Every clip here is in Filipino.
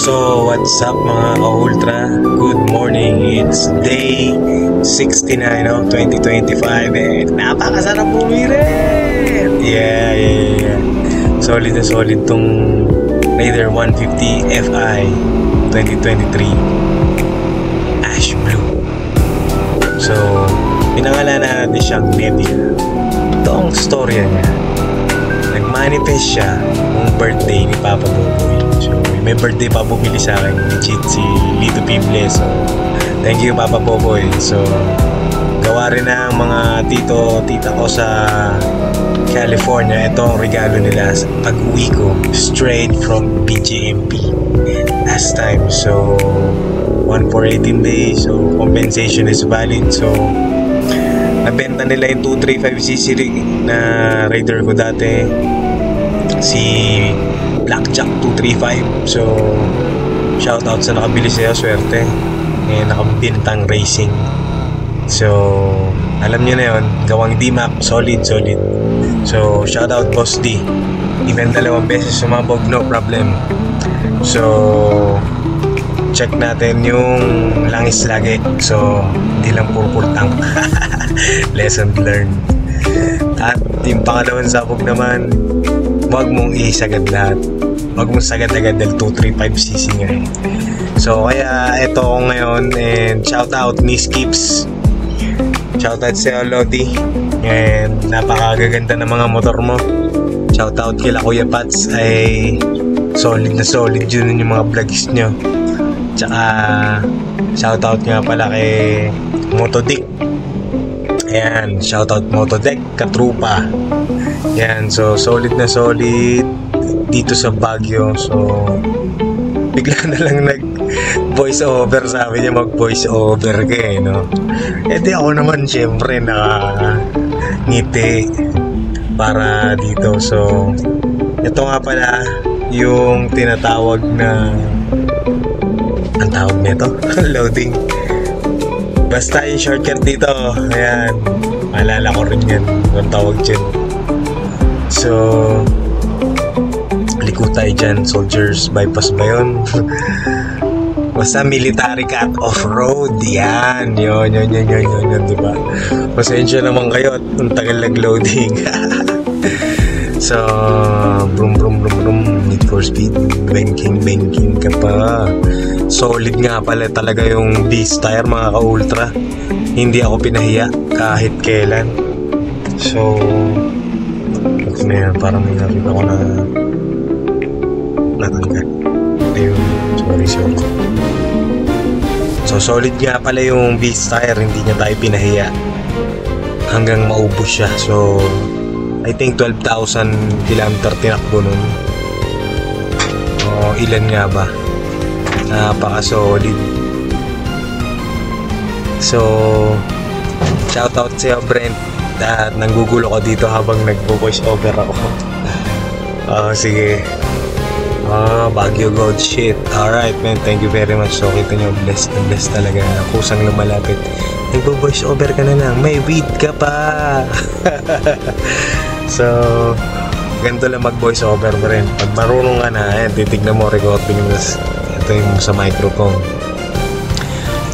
So, what's up mga ka-ultra? Good morning. It's day 69 of 2025 and napakasarap bumirit! Yeah. Solid na solid tong Raider 150 Fi 2023 Ash Blue. So, pinangalan natin siyang Nebula. Ito ang storya niya. Nag-manifest siya nung birthday ni Papa Boboy. So, may birthday pa bumili sa akin ni Cheat si Lito Pible. So, thank you Papa Boboy. So, gawa rin ng mga tita ko sa California. Ito ang regalo nila sa pag-uwi ko straight from BJMP last time. So, 1 for 18 days. So, compensation is valid. So, nabenta nila yung 235cc na Raider ko dati, si Blackjack 235. So shoutout sa nakabili sa'yo, swerte. Nakabintang racing. So alam nyo na yun, gawang D-Mac, solid. So shoutout Boss D. Even 2 beses sumabog, no problem. So check natin yung langis lagi. So hindi lang puro tank. Lesson learned. At yung pangalawang sabog naman, wag mong isagad lahat. Wag mong sagad agad dahil 235cc nga eh. So kaya ito ako ngayon, and shoutout Miss Kips. Shoutout sa Lodi. And napakagaganda ng mga motor mo. Shoutout kila Kuya Pats, ay solid na solid yun yung mga vlogs nyo. Tsaka shoutout nga pala kay Motodick. Ayan, shoutout Motodick, katrupa. Ayan, so solid na solid dito sa Baguio. So bigla na lang nag voice over, sabi niya mag voice over ka eh, no? Eh di ako naman syempre ngiti para dito. So ito nga pala yung tinatawag na, ang tawag nito loading. Basta yung shortcut dito, ayan, maalala ko rin yan, ang tawag dyan. So liko tayo dyan, Soldiers Bypass ba yun? Basta military cut off-road, yan, yun, diba? Pasensya naman kayo at ang tagal nag-loading. So brum, Need for Speed, banking ka pa. Solid nga pala talaga yung Beast tire mga ka-ultra. Hindi ako pinahiya kahit kailan. So parang may nakita ko na natanggal. Ayun, sorry. So solid nga pala yung Beast tire, hindi niya tayo pinahiya hanggang maubos siya. So I think 12,000 kilometer tinakbo nun. O ilan nga ba? Napaka-solid. So shoutout sa'yo Brent, at nanggugulo ko dito habang nagbo-voice over ako. Sige. Baguio Gold shit. Alright man, thank you very much. So kita nyo, blessed na blessed talaga. Kusang lumalapit. Nagbo-voice over ka na lang, may weed ka pa. So ganito lang mag-voice over rin. Pag marunong ka na, titignan mo recording mo. Ito yung sa microphone.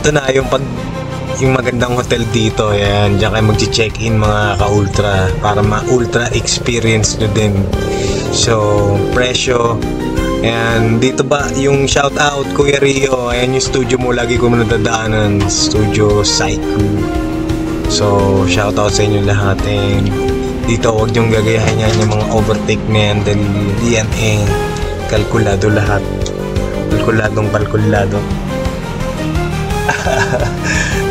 Ito na yung magandang hotel dito. Ayan, diyan kayo mag-check-in mga ka-ultra para ma-ultra experience nyo din. So presyo, ayan, dito ba yung shout out Kuya Rio. Ayan yung studio mo, lagi ko nadadaanan, Studio Psycho. So shout out sa inyo lahat. And dito huwag nyong gagayahin yan yung mga overtake na yan, dahil yan kalkulado lahat. Kalkulado.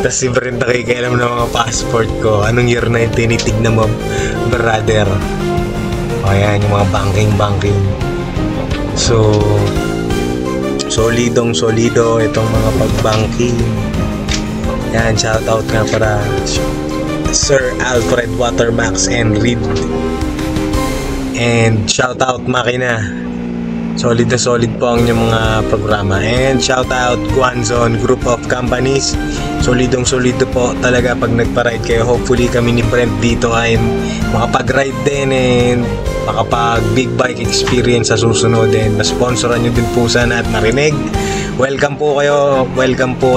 Tapos si Brent nakikialam ng mga passport ko. Anong year na yung tinitignan mo, brother? O yan, yung mga banking. So solido itong mga pag-banking. Yan, shoutout nga para Sir Alfred Watermax and Reed. And shoutout Makina. solid na solid po ang inyong mga programa. And shout out Guanzon Group of Companies. Solidong solido po talaga pag nagpa-ride kayo. Hopefully kami ni Brent dito ay makapag-ride din and makapag big bike experience sa susunod, and masponsoran nyo din po sana at marinig. Welcome po kayo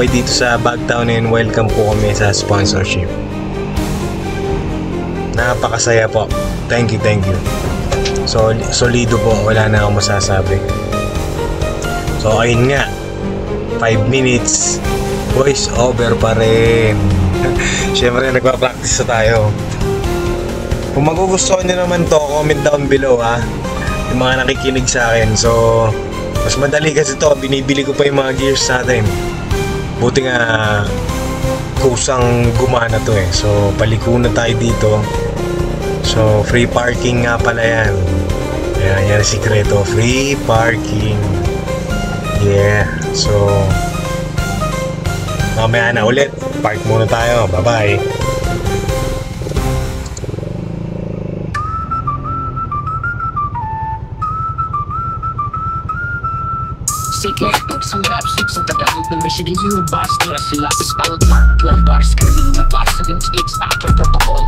dito sa Bagtown, and welcome po kami sa sponsorship. Napakasaya po. Thank you. So, solido po. Wala na akong masasabi. So, ayun nga. 5 minutes. Voice over pa rin. Siyempre, nagpa-practice na tayo. Kung magugustuhan nyo naman to, comment down below ha. Yung mga nakikinig sa akin. So, mas madali kasi to. Binibili ko pa yung mga gears natin. Buti nga kusang gumana to eh. So, paliko na tayo dito. So, free parking nga pala yan. Yan ang sikreto. Free parking. Yeah. So, mamaya na ulit. Park muna tayo. Bye-bye. Sige, isang rap sheet sa Tagalog na Michigan yung bars nila sila spelled mark 12 bars kanina bars against its after protocol.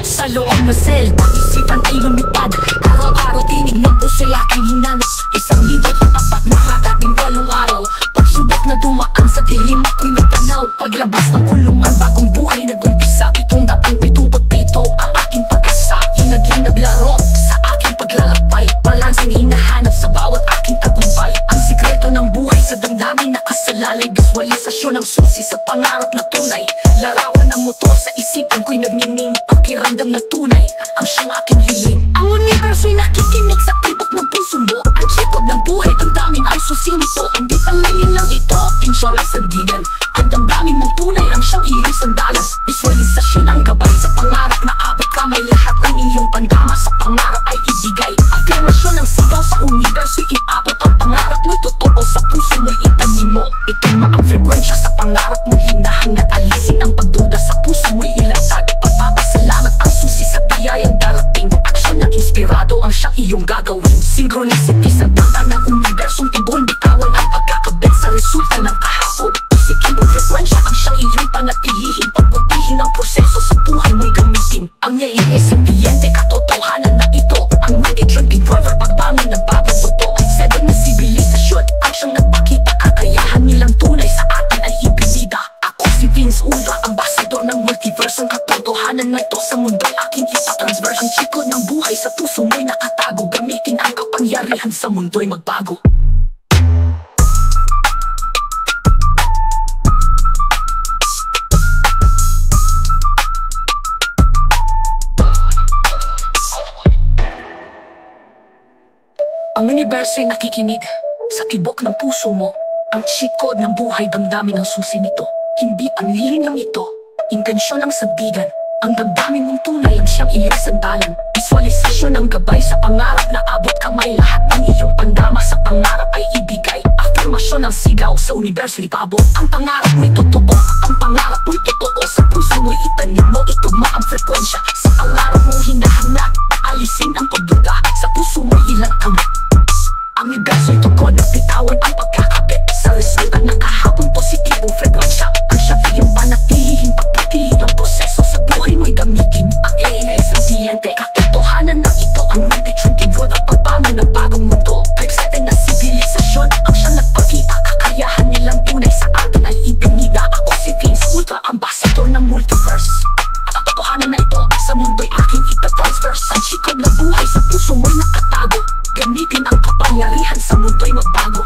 Sa loob na cell, isipan ay lumipad. Araw-araw tinignan ko sila ang hinanas. Isang libo at apat na hatating 8 araw. Pagsubok na dumaan sa dilim ako'y natanaw. Paglabas ng kulungan, bagong buhay nag-umpisa. Itong dating 77 ang aking pag-asa. Naging naglaro sa aking paglalakbay. Balansang hinahanap sa bawat aking tagumpay. Ang sikreto ng buhay sa damdamin nakasalalay. Visualisasyon ng susi sa pangarap na tunay. Larawan ng motor sa isipan ko'y nagnining. Pakiramdam na tunay ang siyang aking hiling. Ang universo'y nakikinig sa tibok ng puso mo. Ang chikod ng buhay, damdamin ay susi nito. Hindi palayin lang ito, pinsyora sandigan. Ang damdamin mong tunay ang siyang iyong sandalas. Visualisasyon ang gabay sa pangarap na abot kamay. Lahat ng iyong pandama sa pangarap ay ibigay. Afirmasyon ng sigaw sa universo'y iabot. Ang pangarap mo'y totoo sa puso mo'y itanim mo. Ituma ang frequensya sa pangarap mo'y hinahangad. Alisin ang pagduda sa puso mo'y ilatag. Pagpapasalamat ang susi sa biyayang darating. Aksyon na inspirado ang siyang iyong gagawin. Synchronicity sa tanda ng universong tibon. Bitawan ang pagkakabit sa resulta ng kahapon. Isikin ang frequensya ang siyang iyong panatilihin. Pagbutihin ang proseso sa buhay mo'y gamitin. Ang naiisip biyente katotohanan na ito. Ang multi-drinking driver pagbangon ng bagong buto. Seven na sibilisasyon ang siyang nagpakita. Kakayahan nilang tunay sa atin ay ibinida. Ako si Vince Ultra, ambasador ng multiverse. Ang katotohanan na ito sa mundo'y aking itatransverse. Ang chikod ng buhay sa puso mo'y nakatago. Gamitin ang kapangyarihan sa mundo'y magbago. Ang universo'y nakikinig sa tibok ng puso mo. Ang cheat code ng buhay, damdamin ang susi nito. Hindi panlilin lang ito, intensyon ang sabigan. Ang damdamin mong tunay ang siyang iyong sandalan. Visualisasyon ang gabay sa pangarap na abot kamay. Lahat ng iyong pandama sa pangarap ay ibigay. Afirmasyon ang sigaw sa universo ipabot. Ang pangarap mo'y totoo, ang pangarap mo'y totoo. Sa puso mo'y itanim mo, itugma ang frekwensya. Sa pangarap mong hinahangad, alisin ang pagduda. Sa puso mo'y ilatang. Ang universo'y tukod na bitawan ang pagkakabit. Sa resulta ng kahapon, positibong frekwensya. Ang siya iyong panatilihin, pagpatihin ang proseso sa buhay mo'y gamitin. Ang AI sa siyente, katotohanan na ito. Ang multi-trinking road ang pagbangon ng bagong mundo. Type-setting na sibilisasyon ang siyang nagpakita. Kakayahan nilang tunay sa atin ay ibinida. Ako si Vince Ultra, ambasador ng multiverse. Katotohanan na ito sa mundo'y aking itatransverse. Ang chikod na buhay sa puso mo'y nakatago. Gamitin ang kapangyarihan sa mundo'y magbago.